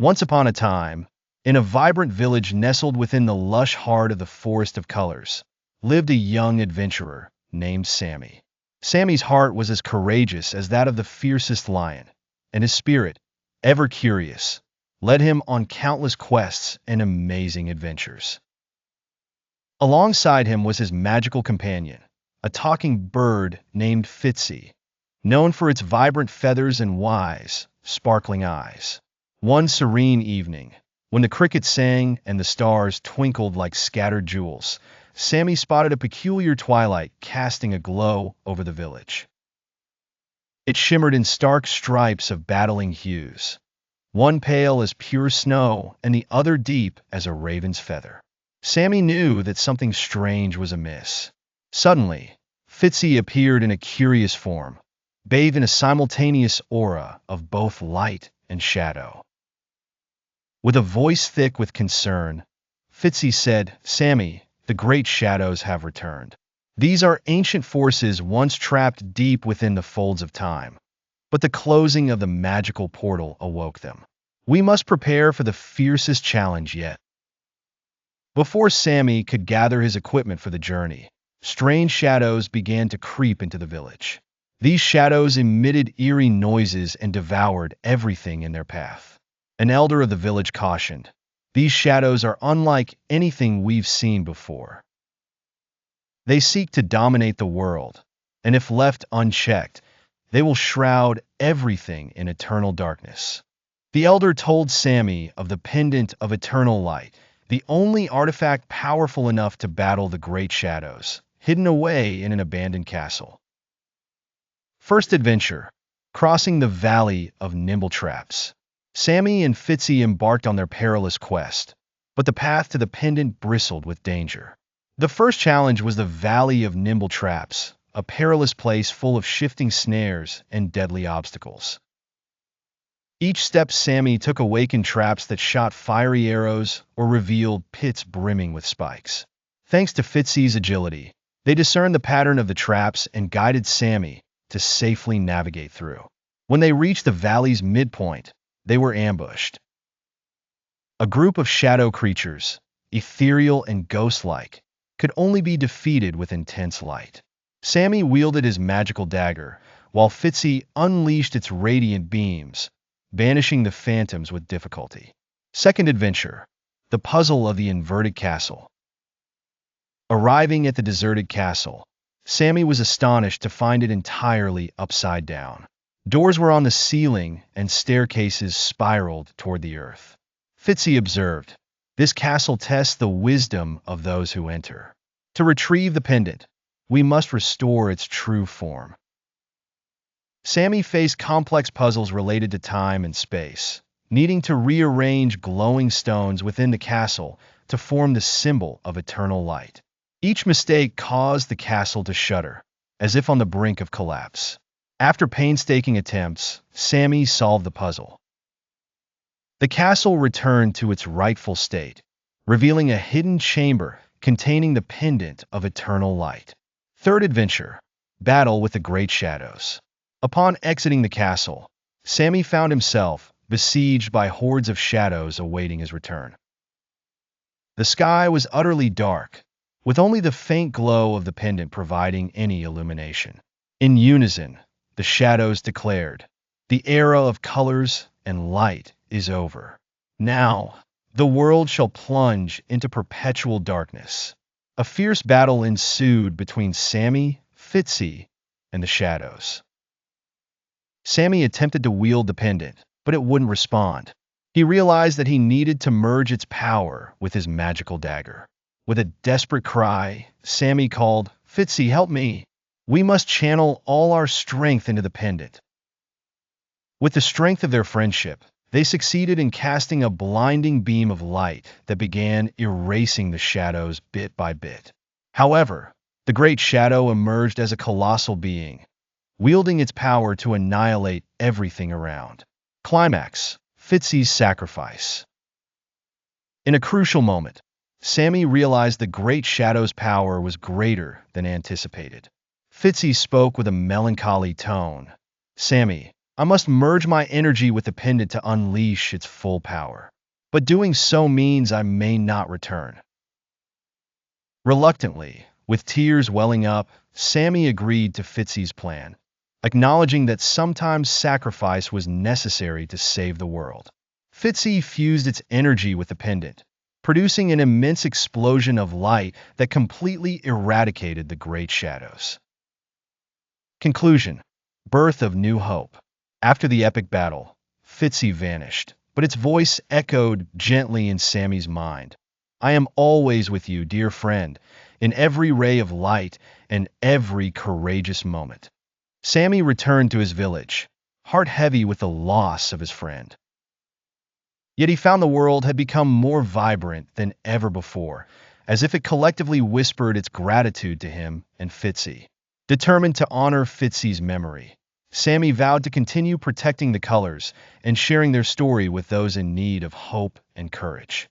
Once upon a time, in a vibrant village nestled within the lush heart of the Forest of Colors, lived a young adventurer named Sami. Sami's heart was as courageous as that of the fiercest lion, and his spirit, ever curious, led him on countless quests and amazing adventures. Alongside him was his magical companion, a talking bird named Fizzi, known for its vibrant feathers and wise, sparkling eyes. One serene evening, when the crickets sang and the stars twinkled like scattered jewels, Sami spotted a peculiar twilight casting a glow over the village. It shimmered in stark stripes of battling hues, one pale as pure snow and the other deep as a raven's feather. Sami knew that something strange was amiss. Suddenly, Fizzi appeared in a curious form, bathed in a simultaneous aura of both light and shadow. With a voice thick with concern, Fizzi said, "Sami, the great shadows have returned. These are ancient forces once trapped deep within the folds of time, but the closing of the magical portal awoke them. We must prepare for the fiercest challenge yet." Before Sami could gather his equipment for the journey, strange shadows began to creep into the village. These shadows emitted eerie noises and devoured everything in their path. An elder of the village cautioned, "These shadows are unlike anything we've seen before. They seek to dominate the world, and if left unchecked, they will shroud everything in eternal darkness." The elder told Sami of the Pendant of Eternal Light, the only artifact powerful enough to battle the great shadows, hidden away in an abandoned castle. First adventure, crossing the Valley of Nimble Traps. Sami and Fizzi embarked on their perilous quest, but the path to the pendant bristled with danger. The first challenge was the Valley of Nimble Traps, a perilous place full of shifting snares and deadly obstacles. Each step Sami took awakened traps that shot fiery arrows or revealed pits brimming with spikes. Thanks to Fizzi's agility, they discerned the pattern of the traps and guided Sami to safely navigate through. When they reached the valley's midpoint, they were ambushed. A group of shadow creatures, ethereal and ghost-like, could only be defeated with intense light. Sami wielded his magical dagger, while Fizzi unleashed its radiant beams, banishing the phantoms with difficulty. Second adventure, the puzzle of the inverted castle. Arriving at the deserted castle, Sami was astonished to find it entirely upside down. Doors were on the ceiling and staircases spiraled toward the earth. Fizzi observed, "This castle tests the wisdom of those who enter. To retrieve the pendant, we must restore its true form." Sami faced complex puzzles related to time and space, needing to rearrange glowing stones within the castle to form the symbol of eternal light. Each mistake caused the castle to shudder, as if on the brink of collapse. After painstaking attempts, Sami solved the puzzle. The castle returned to its rightful state, revealing a hidden chamber containing the pendant of eternal light. Third adventure, battle with the great shadows. Upon exiting the castle, Sami found himself besieged by hordes of shadows awaiting his return. The sky was utterly dark, with only the faint glow of the pendant providing any illumination. In unison, the shadows declared, "The era of colors and light is over. Now, the world shall plunge into perpetual darkness." A fierce battle ensued between Sami, Fizzi, and the shadows. Sami attempted to wield the pendant, but it wouldn't respond. He realized that he needed to merge its power with his magical dagger. With a desperate cry, Sami called, "Fizzi, help me! We must channel all our strength into the pendant." With the strength of their friendship, they succeeded in casting a blinding beam of light that began erasing the shadows bit by bit. However, the great shadow emerged as a colossal being, wielding its power to annihilate everything around. Climax, Fizzi's sacrifice. In a crucial moment, Sami realized the great shadow's power was greater than anticipated. Fizzi spoke with a melancholy tone. "Sami, I must merge my energy with the pendant to unleash its full power. But doing so means I may not return. Reluctantly, with tears welling up, Sami agreed to Fizzi's plan, acknowledging that sometimes sacrifice was necessary to save the world. Fizzi fused its energy with the pendant, producing an immense explosion of light that completely eradicated the great shadows. Conclusion. Birth of New Hope. After the epic battle, Fizzi vanished, but its voice echoed gently in Sami's mind. I am always with you, dear friend, in every ray of light and every courageous moment. Sami returned to his village, heart heavy with the loss of his friend. Yet he found the world had become more vibrant than ever before, as if it collectively whispered its gratitude to him and Fizzi. Determined to honor Fizzi's memory, Sami vowed to continue protecting the colors and sharing their story with those in need of hope and courage.